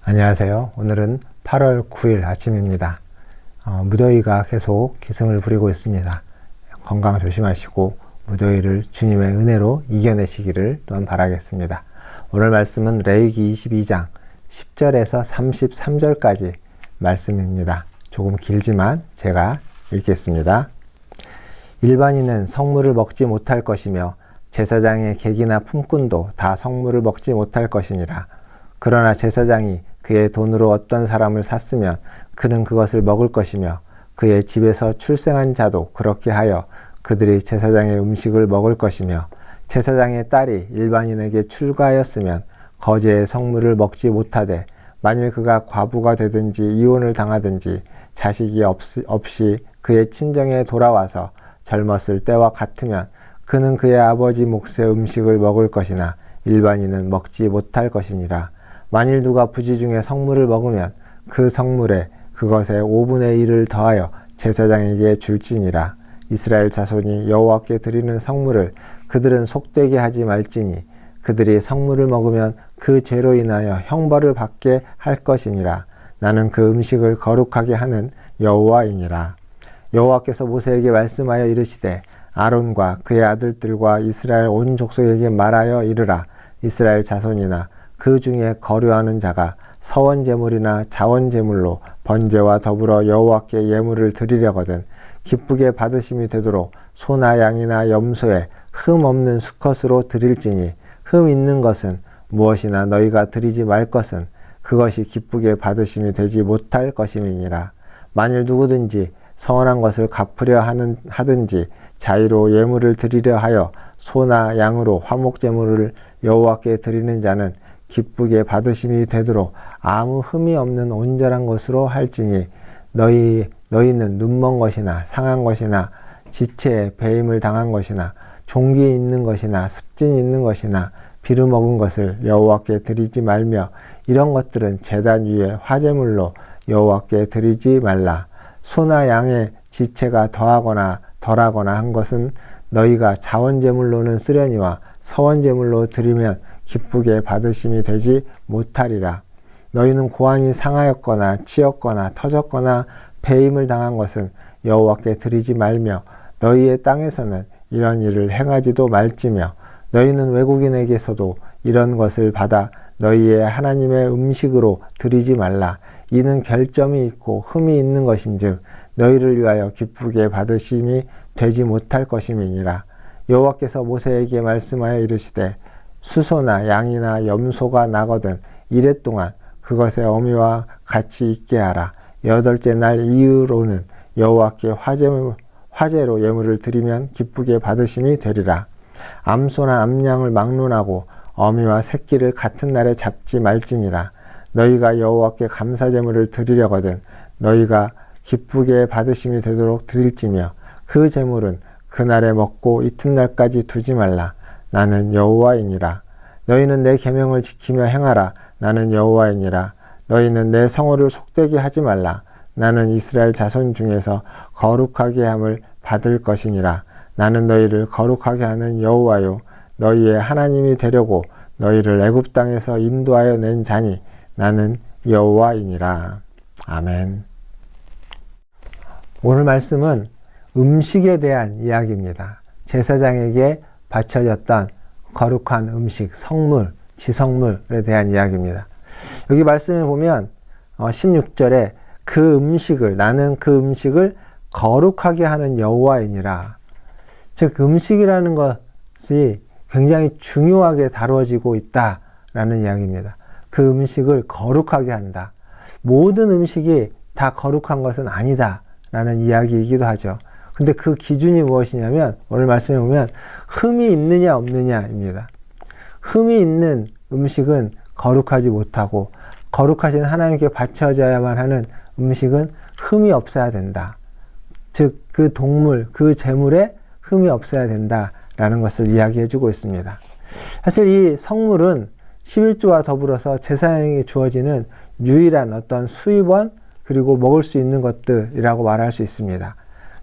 안녕하세요. 오늘은 8월 9일 아침입니다. 무더위가 계속 기승을 부리고 있습니다. 건강 조심하시고 무더위를 주님의 은혜로 이겨내시기를 또한 바라겠습니다. 오늘 말씀은 레위기 22장 10절에서 33절까지 말씀입니다. 조금 길지만 제가 읽겠습니다. 일반인은 성물을 먹지 못할 것이며 제사장의 객이나 품꾼도 다 성물을 먹지 못할 것이니라. 그러나 제사장이 그의 돈으로 어떤 사람을 샀으면 그는 그것을 먹을 것이며 그의 집에서 출생한 자도 그렇게 하여 그들이 제사장의 음식을 먹을 것이며 제사장의 딸이 일반인에게 출가하였으면 거제의 성물을 먹지 못하되 만일 그가 과부가 되든지 이혼을 당하든지 자식이 없이 그의 친정에 돌아와서 젊었을 때와 같으면 그는 그의 아버지 몫의 음식을 먹을 것이나 일반인은 먹지 못할 것이니라. 만일 누가 부지 중에 성물을 먹으면 그 성물에 그것의 5분의 1을 더하여 제사장에게 줄지니라. 이스라엘 자손이 여호와께 드리는 성물을 그들은 속되게 하지 말지니 그들이 성물을 먹으면 그 죄로 인하여 형벌을 받게 할 것이니라. 나는 그 음식을 거룩하게 하는 여호와이니라. 여호와께서 모세에게 말씀하여 이르시되 아론과 그의 아들들과 이스라엘 온 족속에게 말하여 이르라. 이스라엘 자손이나 그 중에 거류하는 자가 서원 제물이나 자원 제물로 번제와 더불어 여호와께 예물을 드리려거든 기쁘게 받으심이 되도록 소나 양이나 염소에 흠 없는 수컷으로 드릴지니 흠 있는 것은 무엇이나 너희가 드리지 말 것은 그것이 기쁘게 받으심이 되지 못할 것임이니라. 만일 누구든지 서원한 것을 갚으려 하든지 자의로 예물을 드리려 하여 소나 양으로 화목 제물을 여호와께 드리는 자는 기쁘게 받으심이 되도록 아무 흠이 없는 온전한 것으로 할지니 너희는 눈먼 것이나 상한 것이나 지체에 배임을 당한 것이나 종기 있는 것이나 습진 있는 것이나 비루 먹은 것을 여호와께 드리지 말며 이런 것들은 제단 위에 화제물로 여호와께 드리지 말라. 소나 양의 지체가 더하거나 덜하거나 한 것은 너희가 자원제물로는 쓰려니와 서원제물로 드리면 기쁘게 받으심이 되지 못하리라. 너희는 고환이 상하였거나 치였거나 터졌거나 배임을 당한 것은 여호와께 드리지 말며 너희의 땅에서는 이런 일을 행하지도 말지며 너희는 외국인에게서도 이런 것을 받아 너희의 하나님의 음식으로 드리지 말라. 이는 결점이 있고 흠이 있는 것인즉 너희를 위하여 기쁘게 받으심이 되지 못할 것임이니라. 여호와께서 모세에게 말씀하여 이르시되 수소나 양이나 염소가 나거든 이래 동안 그것의 어미와 같이 있게 하라. 8째 날 이후로는 여호와께 화제로 예물을 드리면 기쁘게 받으심이 되리라. 암소나 암양을 막론하고 어미와 새끼를 같은 날에 잡지 말지니라. 너희가 여호와께 감사제물을 드리려거든 너희가 기쁘게 받으심이 되도록 드릴지며 그 제물은 그날에 먹고 이튿날까지 두지 말라. 나는 여호와이니라. 너희는 내 계명을 지키며 행하라. 나는 여호와이니라. 너희는 내 성호를 속되게 하지 말라. 나는 이스라엘 자손 중에서 거룩하게 함을 받을 것이니라. 나는 너희를 거룩하게 하는 여호와요 너희의 하나님이 되려고 너희를 애굽 땅에서 인도하여 낸 자니 나는 여호와이니라. 아멘. 오늘 말씀은 음식에 대한 이야기입니다. 제사장에게 바쳐졌던 거룩한 음식, 성물, 지성물에 대한 이야기입니다. 여기 말씀을 보면 16절에 나는 그 음식을 거룩하게 하는 여호와이니라. 즉 음식이라는 것이 굉장히 중요하게 다루어지고 있다라는 이야기입니다. 그 음식을 거룩하게 한다. 모든 음식이 다 거룩한 것은 아니다라는 이야기이기도 하죠. 근데 그 기준이 무엇이냐면 오늘 말씀에 보면 흠이 있느냐 없느냐입니다. 흠이 있는 음식은 거룩하지 못하고 거룩하신 하나님께 바쳐져야만 하는 음식은 흠이 없어야 된다. 즉 그 동물, 그 제물에 흠이 없어야 된다라는 것을 이야기해 주고 있습니다. 사실 이 성물은 11조와 더불어서 제사장에게 주어지는 유일한 어떤 수입원 그리고 먹을 수 있는 것들이라고 말할 수 있습니다.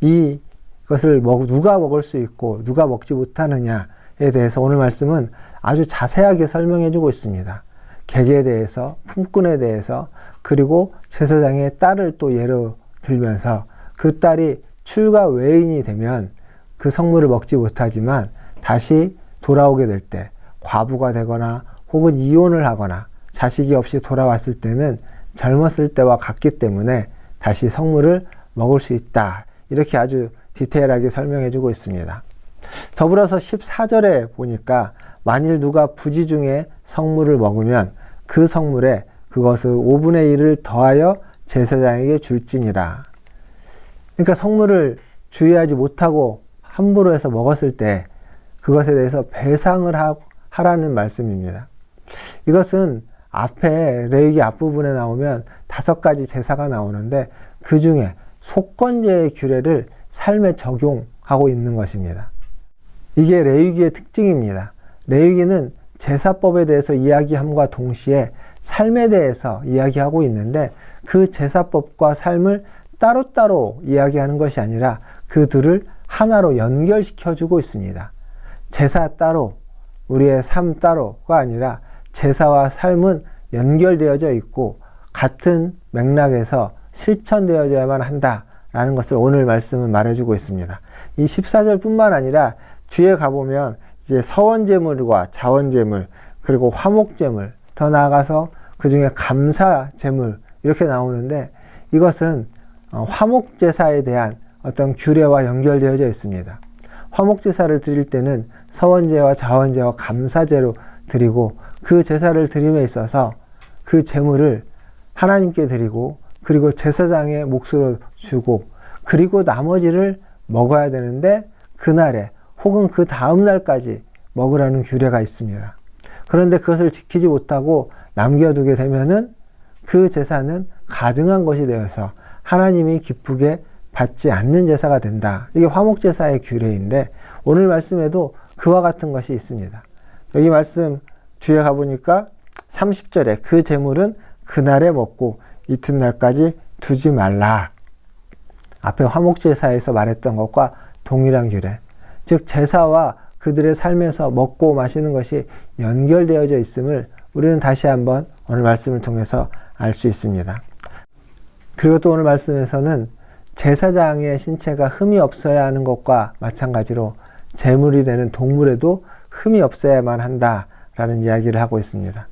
이것을 누가 먹을 수 있고 누가 먹지 못하느냐에 대해서 오늘 말씀은 아주 자세하게 설명해 주고 있습니다. 객에 대해서, 품꾼에 대해서, 그리고 제사장의 딸을 또 예로 들면서 그 딸이 출가 외인이 되면 그 성물을 먹지 못하지만 다시 돌아오게 될 때 과부가 되거나 혹은 이혼을 하거나 자식이 없이 돌아왔을 때는 젊었을 때와 같기 때문에 다시 성물을 먹을 수 있다. 이렇게 아주 디테일하게 설명해 주고 있습니다. 더불어서 14절에 보니까 만일 누가 부지 중에 성물을 먹으면 그 성물에 그것을 5분의 1을 더하여 제사장에게 줄지니라. 그러니까 성물을 주의하지 못하고 함부로 해서 먹었을 때 그것에 대해서 배상을 하라는 말씀입니다. 이것은 앞에 레위기 앞부분에 나오면 5가지 제사가 나오는데 그 중에 속건제의 규례를 삶에 적용하고 있는 것입니다. 이게 레위기의 특징입니다. 레위기는 제사법에 대해서 이야기함과 동시에 삶에 대해서 이야기하고 있는데 그 제사법과 삶을 따로따로 이야기하는 것이 아니라 그 둘을 하나로 연결시켜주고 있습니다. 제사 따로, 우리의 삶 따로가 아니라 제사와 삶은 연결되어져 있고 같은 맥락에서 실천되어져야만 한다라는 것을 오늘 말씀은 말해주고 있습니다. 이 14절뿐만 아니라 뒤에 가보면 이제 서원제물과 자원제물, 그리고 화목제물, 더 나아가서 그 중에 감사제물 이렇게 나오는데 이것은 화목제사에 대한 어떤 규례와 연결되어져 있습니다. 화목제사를 드릴 때는 서원제와 자원제와 감사제로 드리고 그 제사를 드림에 있어서 그 제물을 하나님께 드리고 그리고 제사장의 몫으로 주고 그리고 나머지를 먹어야 되는데 그날에 혹은 그 다음 날까지 먹으라는 규례가 있습니다. 그런데 그것을 지키지 못하고 남겨두게 되면은 그 제사는 가증한 것이 되어서 하나님이 기쁘게 받지 않는 제사가 된다. 이게 화목제사의 규례인데 오늘 말씀에도 그와 같은 것이 있습니다. 여기 말씀 뒤에 가보니까 30절에 그 제물은 그날에 먹고 이튿날까지 두지 말라. 앞에 화목제사에서 말했던 것과 동일한 규례. 즉 제사와 그들의 삶에서 먹고 마시는 것이 연결되어져 있음을 우리는 다시 한번 오늘 말씀을 통해서 알 수 있습니다. 그리고 또 오늘 말씀에서는 제사장의 신체가 흠이 없어야 하는 것과 마찬가지로 제물이 되는 동물에도 흠이 없어야만 한다라는 이야기를 하고 있습니다.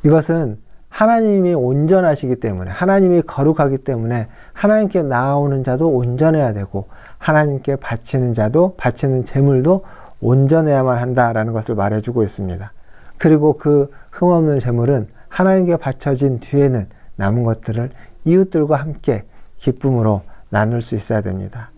이것은 하나님이 온전하시기 때문에 하나님이 거룩하기 때문에 하나님께 나아오는 자도 온전해야 되고 하나님께 바치는 자도 바치는 제물도 온전해야만 한다라는 것을 말해주고 있습니다. 그리고 그 흠없는 제물은 하나님께 바쳐진 뒤에는 남은 것들을 이웃들과 함께 기쁨으로 나눌 수 있어야 됩니다.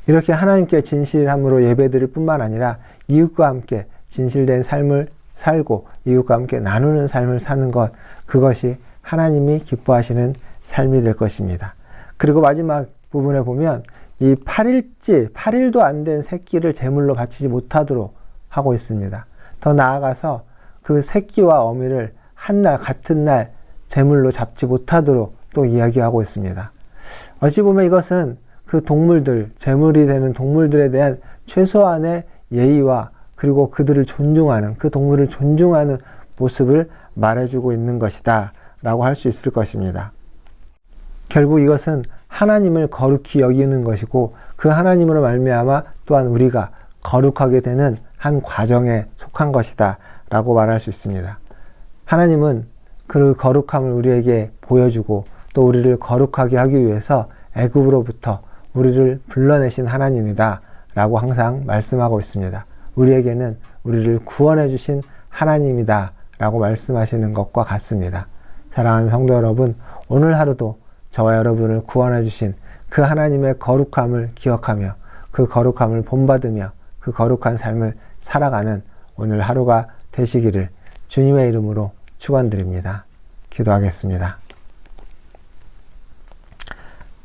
이렇게 하나님께 진실함으로 예배드릴 뿐만 아니라 이웃과 함께 진실된 삶을 살고 이웃과 함께 나누는 삶을 사는 것, 그것이 하나님이 기뻐하시는 삶이 될 것입니다. 그리고 마지막 부분에 보면 이 8일도 안 된 새끼를 제물로 바치지 못하도록 하고 있습니다. 더 나아가서 그 새끼와 어미를 한 날 같은 날 제물로 잡지 못하도록 또 이야기하고 있습니다. 어찌 보면 이것은 그 동물들, 제물이 되는 동물들에 대한 최소한의 예의와 그리고 그들을 존중하는, 그 동물을 존중하는 모습을 말해주고 있는 것이다 라고 할 수 있을 것입니다. 결국 이것은 하나님을 거룩히 여기는 것이고 그 하나님으로 말미암아 또한 우리가 거룩하게 되는 한 과정에 속한 것이다 라고 말할 수 있습니다. 하나님은 그 거룩함을 우리에게 보여주고 또 우리를 거룩하게 하기 위해서 애굽으로부터 우리를 불러내신 하나님이다 라고 항상 말씀하고 있습니다. 우리에게는 우리를 구원해 주신 하나님이다 라고 말씀하시는 것과 같습니다. 사랑하는 성도 여러분, 오늘 하루도 저와 여러분을 구원해 주신 그 하나님의 거룩함을 기억하며 그 거룩함을 본받으며 그 거룩한 삶을 살아가는 오늘 하루가 되시기를 주님의 이름으로 축원드립니다. 기도하겠습니다.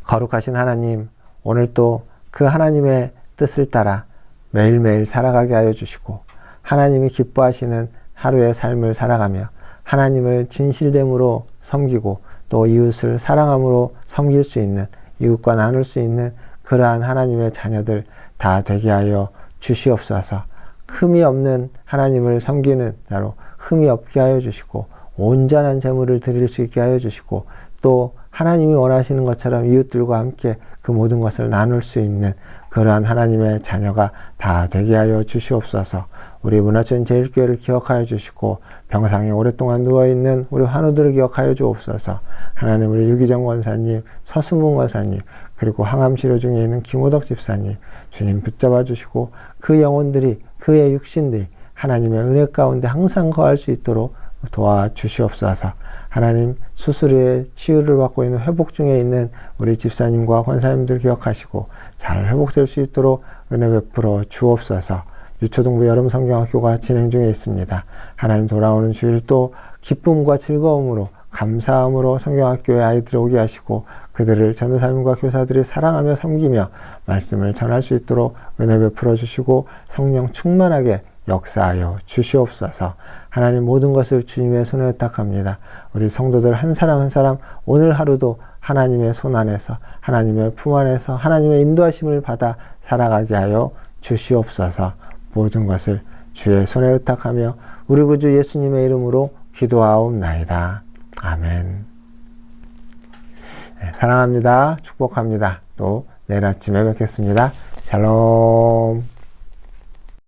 거룩하신 하나님, 오늘 또 그 하나님의 뜻을 따라 매일매일 살아가게 하여 주시고 하나님이 기뻐하시는 하루의 삶을 살아가며 하나님을 진실됨으로 섬기고 또 이웃을 사랑함으로 섬길 수 있는, 이웃과 나눌 수 있는 그러한 하나님의 자녀들 다 되게 하여 주시옵소서. 흠이 없는 하나님을 섬기는 자로, 흠이 없게 하여 주시고 온전한 제물을 드릴 수 있게 하여 주시고 또 하나님이 원하시는 것처럼 이웃들과 함께 그 모든 것을 나눌 수 있는 그러한 하나님의 자녀가 다 되게 하여 주시옵소서. 우리 문화촌 제일교회를 기억하여 주시고 병상에 오랫동안 누워있는 우리 환우들을 기억하여 주옵소서. 하나님 우리 유기정 권사님, 서수문 권사님 그리고 항암치료 중에 있는 김호덕 집사님 주님 붙잡아 주시고 그 영혼들이 그의 육신들이 하나님의 은혜 가운데 항상 거할 수 있도록 도와주시옵소서. 하나님 수술 후에 치유를 받고 있는 회복 중에 있는 우리 집사님과 권사님들 기억하시고 잘 회복될 수 있도록 은혜 베풀어 주옵소서. 유초등부 여름 성경학교가 진행 중에 있습니다. 하나님 돌아오는 주일 또 기쁨과 즐거움으로 감사함으로 성경학교에 아이들을 오게 하시고 그들을 전도사님과 교사들이 사랑하며 섬기며 말씀을 전할 수 있도록 은혜 베풀어 주시고 성령 충만하게 역사하여 주시옵소서. 하나님 모든 것을 주님의 손에 의탁합니다. 우리 성도들 한 사람 한 사람 오늘 하루도 하나님의 손 안에서 하나님의 품 안에서 하나님의 인도하심을 받아 살아가게 하여 주시옵소서. 모든 것을 주의 손에 의탁하며 우리 구주 예수님의 이름으로 기도하옵나이다. 아멘. 네, 사랑합니다. 축복합니다. 또 내일 아침에 뵙겠습니다. 샬롬.